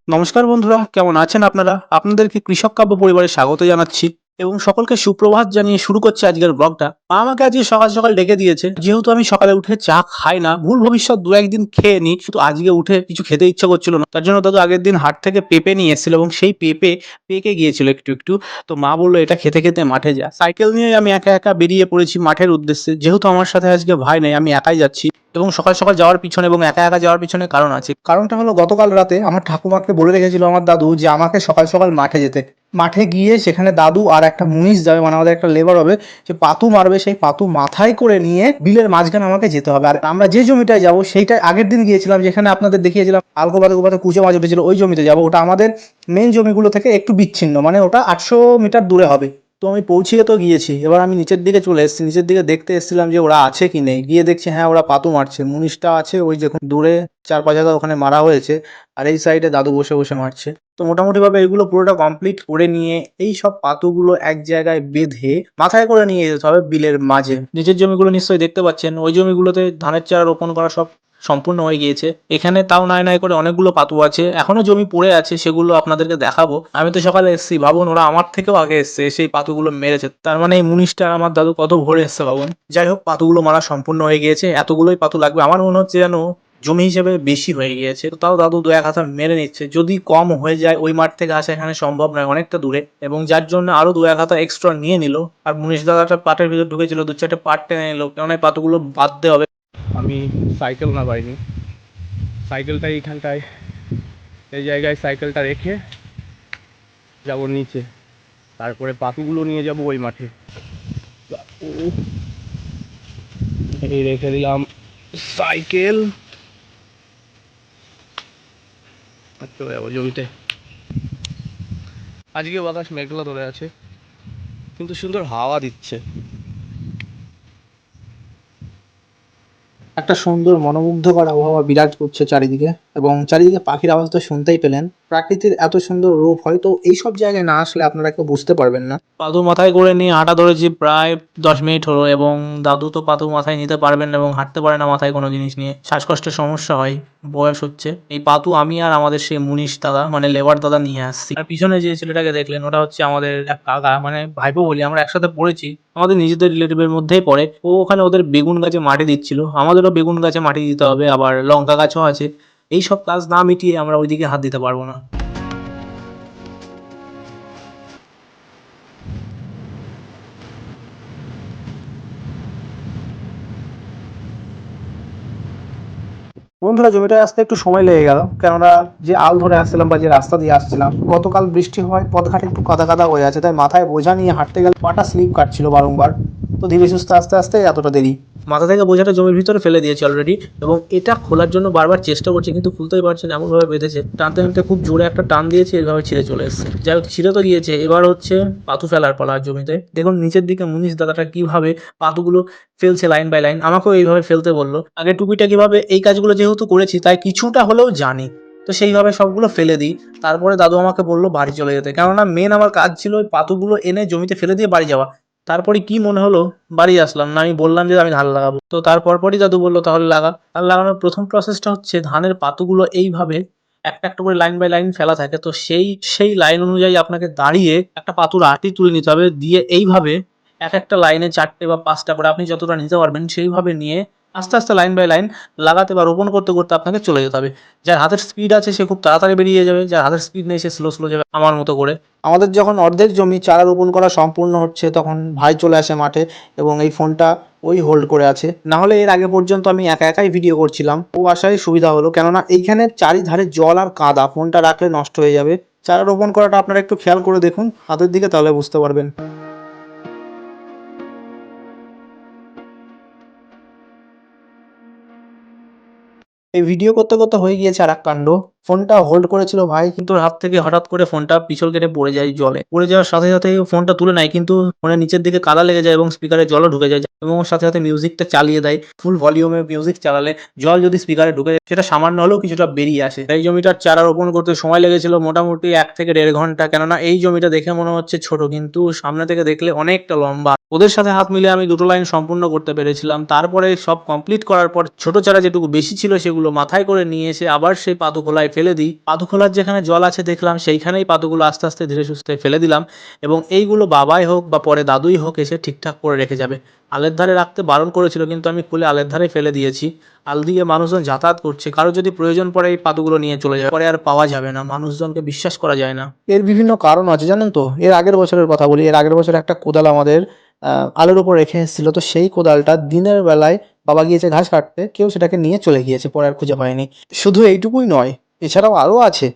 নমস্কার বন্ধুরা, কেমন আছেন আপনারা? আপনাদেরকে কৃষক কাব্য পরিবারে স্বাগত জানাচ্ছি এবং সকলকে সুপ্রভাত জানিয়ে শুরু করছি আজকের ব্লগটা। মা আমাকে আজকে সকাল সকাল ডেকে দিয়েছে, যেহেতু আমি সকালে উঠে চা খাই না, ভুল ভবিষ্যৎ দু একদিন খেয়ে নিই, কিন্তু আজকে উঠে কিছু খেতে ইচ্ছা করছিল না। তার জন্য দাদু আগের দিন হাট থেকে পেঁপে নিয়ে এসেছিল এবং সেই পেঁপে পেকে গিয়েছিল একটু একটু। তো মা বললো এটা খেতে খেতে মাঠে যা। সাইকেল নিয়ে আমি একা একা বেরিয়ে পড়েছি মাঠের উদ্দেশ্যে। যেহেতু আমার সাথে আজকে ভাই নেই, আমি একাই যাচ্ছি এবং সকাল সকাল যাওয়ার পিছনে এবং একা একা যাওয়ার পিছনে কারণ আছে। কারণটা হলো, গতকাল রাতে আমার ঠাকুমাকে বলে রেখেছিল আমার দাদু যে আমাকে সকাল সকাল মাঠে যেতে। মাঠে গিয়ে সেখানে দাদু আর একটা মুনিশ যাবে, মানে আমাদের একটা লেবার হবে, যে পাতু মারবে, সেই পাতু মাথায় করে নিয়ে বিলের মাঝখানে আমাকে যেতে হবে। আর আমরা যে জমিটায় যাবো সেইটা আগের দিন গিয়েছিলাম, যেখানে আপনাদের দেখিয়েছিলাম আলগোবাদে গোবাতে কুচো মাছ উঠেছিল, ওই জমিতে যাবো। ওটা আমাদের মেন জমিগুলো থেকে একটু বিচ্ছিন্ন, মানে ওটা 800 মিটার দূরে হবে। তো আমি পৌঁছিয়ে তো গিয়েছি, এবার আমি নিচের দিকে চলে এসেছি। নিচের দিকে দেখতে এসেছিলাম যে ওরা আছে কি নেই। গিয়ে দেখছি হ্যাঁ, ওরা পাতু মারছে, মুনিশটা আছে ওই দেখুন দূরে 4-5 হাজার ওখানে মারা হয়েছে, আর এই সাইডে দাদু বসে বসে মারছে। তো মোটামুটি ভাবে এগুলো পুরোটা কমপ্লিট করে নিয়ে এই সব পাতুগুলো এক জায়গায় বেঁধে মাথায় করে নিয়ে যেতে হবে বিলের মাঝে। নিচের জমিগুলো নিশ্চয়ই দেখতে পাচ্ছেন, ওই জমিগুলোতে ধানের চারা রোপণ করা সব সম্পূর্ণ হয়ে গিয়েছে। এখানে তাও নাই নাই করে অনেকগুলো পাতু আছে, এখনো জমি পড়ে আছে, সেগুলো আপনাদেরকে দেখাবো। আমি তো সকালে এসেছি, ভাবুন ওরা আমার থেকেও আগে এসছে, সেই পাতুগুলো মেরেছে। তার মানে এই মুনিশটা আর আমার দাদু কত ভোরে এসছে ভাবুন। যাই হোক, পাতুগুলো মারা সম্পূর্ণ হয়ে গিয়েছে। এতগুলোই পাতু লাগবে, আমার মনে হচ্ছে যেন জমি হিসেবে বেশি হয়ে গিয়েছে। তো তাও দাদু দু এক হাতা মেরে নিচ্ছে, যদি কম হয়ে যায় ওই মাঠ থেকে আসা এখানে সম্ভব নয়, অনেকটা দূরে, এবং যার জন্য আরো দু এক হাতা এক্সট্রা নিয়ে নিল। আর মুনিশ দাদাটা পাটের ভিতর ঢুকেছিল, দু চারটে পাট টেনে নিল, কেননা এই পাতুগুলো বাঁধতে হবে। আমি সাইকেল না পাইনি, সাইকেলটা এইখানটায় এই জায়গায় সাইকেলটা রেখে যাব নিচে, তারপরে পাতুগুলো নিয়ে যাব ওই মাঠে। এই রেখে দিলাম সাইকেল, আর চলে যাবো জমিতে। আজকে বাতাস মেঘলা ধরে আছে, কিন্তু সুন্দর হাওয়া দিচ্ছে। একটা সুন্দর মনোমুগ্ধকর আবহাওয়া বিরাজ করছে চারিদিকে, এবং চারিদিকে পাখির আওয়াজ তো শুনতেই পেলেন। প্রাকৃতির এত সুন্দর রূপ হয়তো এইসব জায়গায় না আসলে আপনারা কেউ বুঝতে পারবেন না। পাতু মাথায় করে নিয়ে হাঁটা ধরেছি প্রায় 10 মিনিট হলো, এবং দাদু তো পাতু মাথায় নিতে পারবেন না এবং হাঁটতে পারে না মাথায় কোনো জিনিস নিয়ে, শ্বাসকষ্টের সমস্যা হয়, বয়স হচ্ছে। এই পাতু আমি আর আমাদের সেই মুনিশ দাদা, মানে লেবার দাদা নিয়ে আসছি। আর পিছনে যে ছেলেটাকে দেখলেন, ওটা হচ্ছে আমাদের এক কাকা, মানে ভাইপো বলি, আমরা একসাথে পড়েছি, আমাদের নিজেদের রিলেটিভের মধ্যেই পড়ে। ও ওখানে ওদের বেগুন গাছে মাটি দিচ্ছিল, আমাদেরও বেগুন গাছে মাটি দিতে হবে, আবার লঙ্কা গাছও আছে। এই সব কাজ না মিটিয়ে আমরা ওইদিকে হাত দিতে পারবো না। বন্ধুরা, জমিটায় আসতে একটু সময় লেগে গেল, কেননা যে আল ধরে আসছিলাম বা যে রাস্তা দিয়ে আসছিলাম, গতকাল বৃষ্টি হওয়ায় পথঘাট একটু কাদা কাদা হয়ে আছে, তাই মাথায় বোঝা নিয়ে হাঁটতে গেলে পাটা স্লিপ কাটছিল বারংবার। তো ধীরে সুস্থে আস্তে আস্তে এতটা দেরি। মাথা থেকে বোঝাটা জমির ভিতরে ফেলে দিয়েছি অলরেডি, এবং এটা খোলার জন্য বারবার চেষ্টা করছি, কিন্তু খুলতেই পারছি না, এমনভাবে বেঁধেছে। টানতে টানতে খুব জোরে একটা টান দিয়েছে, এভাবে ছিঁড়ে চলে এসছে। যাই হোক, ছিঁড়ে তো গিয়েছে, এবার হচ্ছে পাতু ফেলার পালা জমিতে। দেখুন নিচের দিকে মুনিশ দাদাটা কিভাবে পাতুগুলো ফেলছে লাইন বাই লাইন, আমাকেও এইভাবে ফেলতে বললো। আগে টুপিটাকি ভাবে এই কাজগুলো যেহেতু করেছি, তাই কিছুটা হলেও জানি, তো সেইভাবে সবগুলো ফেলে দিই। তারপরে দাদু আমাকে বললো বাড়ি চলে যেতে, কেননা মেন আমার কাজ ছিল ওই পাতুগুলো এনে জমিতে ফেলে দিয়ে বাড়ি যাওয়া। তারপরে কি মনে হলো, বাড়ি আসলাম না, আমি বললাম যে আমি ধান লাগাবো। তো তারপর পরই দাদু বললো তাহলে লাগা। ধান লাগানোর প্রথম প্রসেসটা হচ্ছে, ধানের পাতুগুলো এইভাবে একটা একটা করে লাইন বাই লাইন ফেলা থাকে, তো সেই সেই লাইন অনুযায়ী আপনাকে দাঁড়িয়ে একটা পাতুর আটি তুলে নিতে হবে, দিয়ে এইভাবে এক একটা লাইনে 4টে বা 5টা করে আপনি যতটা নিতে পারবেন সেইভাবে নিয়ে আস্তে আস্তে লাইন বাই লাইন লাগাতে বা রোপণ করতে করতে আপনাকে চলে যেতে হবে। যার হাতের স্পিড আছে সে খুব তাড়াতাড়ি বেরিয়ে যাবে, যার হাতের স্পিড নেই সে স্লো স্লো যাবে, আমার মতো করে। আমাদের যখন অর্ধেক জমি চারা রোপণ করা সম্পূর্ণ হচ্ছে, তখন ভাই চলে আসে মাঠে, এবং এই ফোনটা ওই হোল্ড করে আছে। না হলে এর আগে পর্যন্ত আমি একা একাই ভিডিও করছিলাম, ও আসায় সুবিধা হলো, কেননা এইখানে চারিধারে জল আর কাদা, ফোনটা রাখলে নষ্ট হয়ে যাবে। চারা রোপণ করাটা আপনারা একটু খেয়াল করে দেখুন হাতের দিকে, তাহলে বুঝতে পারবেন। এই ভিডিও করতে করতে হয়ে গিয়েছে আর এক কাণ্ড। ফোনটা হোল্ড করেছিল ভাই, কিন্তু হাত থেকে হঠাৎ করে ফোনটা পিছল কেটে পড়ে যায় জলে। পড়ে যাওয়ার সাথে সাথে ফোনটা তুলে নেয়, কিন্তু ফোনের নিচের দিকে কাদা লেগে যায় এবং স্পিকারে জলও ঢুকে যায়, এবং ওর সাথে সাথে মিউজিকটা চালিয়ে দেয়। ফুল ভলিউমে মিউজিক চালালে জল যদি স্পিকারে ঢুকে যায়, সেটা সামান্য হলেও কিছুটা বেরিয়ে আসে। এই জমিটার চারা রোপণ করতে সময় লেগেছিল মোটামুটি 1 থেকে 1.5 ঘন্টা, কেননা এই জমিটা দেখে মনে হচ্ছে ছোট, কিন্তু সামনে থেকে দেখলে অনেকটা লম্বা। ওদের সাথে হাত মিলিয়ে আমি দুটো লাইন সম্পূর্ণ করতে পেরেছিলাম। তারপরে সব কমপ্লিট করার পর ছোট চারা যেটুকু বেশি ছিল সেগুলো মাথায় করে নিয়ে এসে আবার সেই পাতু খোলায় ফেলে দিই। পাতু খোলার যেখানে জল আছে দেখলাম সেইখানেই পাতুগুলো আস্তে আস্তে ধীরে সুস্থে ফেলে দিলাম, এবং এইগুলো বাবাই হোক বা পরে দাদুই হোক এসে ঠিকঠাক করে রেখে যাবে। আলের ধারে রাখতে বারণ করেছিল কিন্তু আমি খুলে আলের ধারে ফেলে দিয়েছি। আল দিয়ে মানুষজন যাতায়াত করছে, কারো যদি প্রয়োজন পড়ে এই পাতুগুলো নিয়ে চলে যাবে, পরে আর পাওয়া যাবে না, মানুষজনকে বিশ্বাস করা যায় না। এর বিভিন্ন কারণ আছে জানেন তো। এর আগের বছরের কথা বলি, এর আগের বছর একটা কোদাল আমাদের আলুর ওপর রেখে এসেছিল, তো সেই কোদালটা দিনের বেলায় বাবা গিয়েছে ঘাস কাটতে, কেউ সেটাকে নিয়ে চলে গিয়েছে, পরে আর খুঁজে পায়নি। শুধু এইটুকুই নয়, এছাড়াও আরও আছে।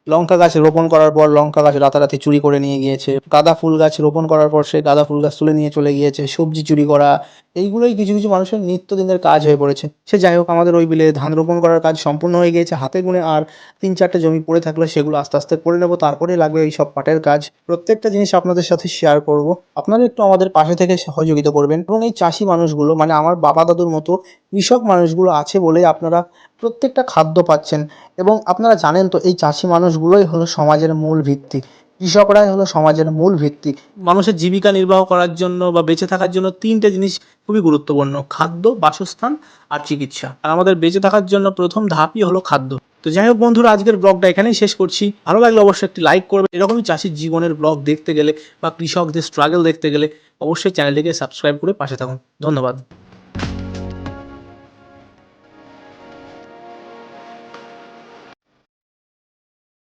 লঙ্কা গাছ রোপণ করার পর লঙ্কা গাছ রাতারাতি চুরি করে নিয়ে গিয়েছে, গাঁদা ফুল গাছ রোপণ করার পর সে গাঁদা ফুল গাছ তুলে নিয়ে চলে গিয়েছে, সবজি চুরি করা, এইগুলোই কিছু কিছু মানুষের নিত্যদিনের কাজ হয়ে পড়েছে। সে যাই হোক, আমাদের ওই বিলে ধান রোপণ করার কাজ সম্পূর্ণ হয়ে গিয়েছে, হাতে গুনে আর 3-4টে জমি পড়ে থাকলে সেগুলো আস্তে আস্তে করে নেবো, তারপরেই লাগবে এই সব পাটের কাজ। প্রত্যেকটা জিনিস আপনাদের সাথে শেয়ার করব, আপনারা একটু আমাদের পাশে থেকে সহযোগিতা করবেন। এবং এই চাষি মানুষগুলো, মানে আমার বাবা দাদুর মতো কৃষক মানুষগুলো আছে বলেই আপনারা প্রত্যেকটা খাদ্য পাচ্ছেন। এবং আপনারা জানেন তো, এই চাষি মানুষগুলোই হলো সমাজের মূল ভিত্তি, কৃষকরাই হলো সমাজের মূল ভিত্তি। মানুষের জীবিকা নির্বাহ করার জন্য বা বেঁচে থাকার জন্য 3টে জিনিস খুবই গুরুত্বপূর্ণ: খাদ্য, বাসস্থান আর চিকিৎসা। আর আমাদের বেঁচে থাকার জন্য প্রথম ধাপই হলো খাদ্য। তো যাই হোক বন্ধুরা, আজকের ব্লগটা এখানেই শেষ করছি। ভালো লাগলে অবশ্যই একটি লাইক করবে। এরকমই চাষির জীবনের ব্লগ দেখতে গেলে বা কৃষকদের স্ট্রাগল দেখতে গেলে অবশ্যই চ্যানেলটিকে সাবস্ক্রাইব করে পাশে থাকুন। ধন্যবাদ।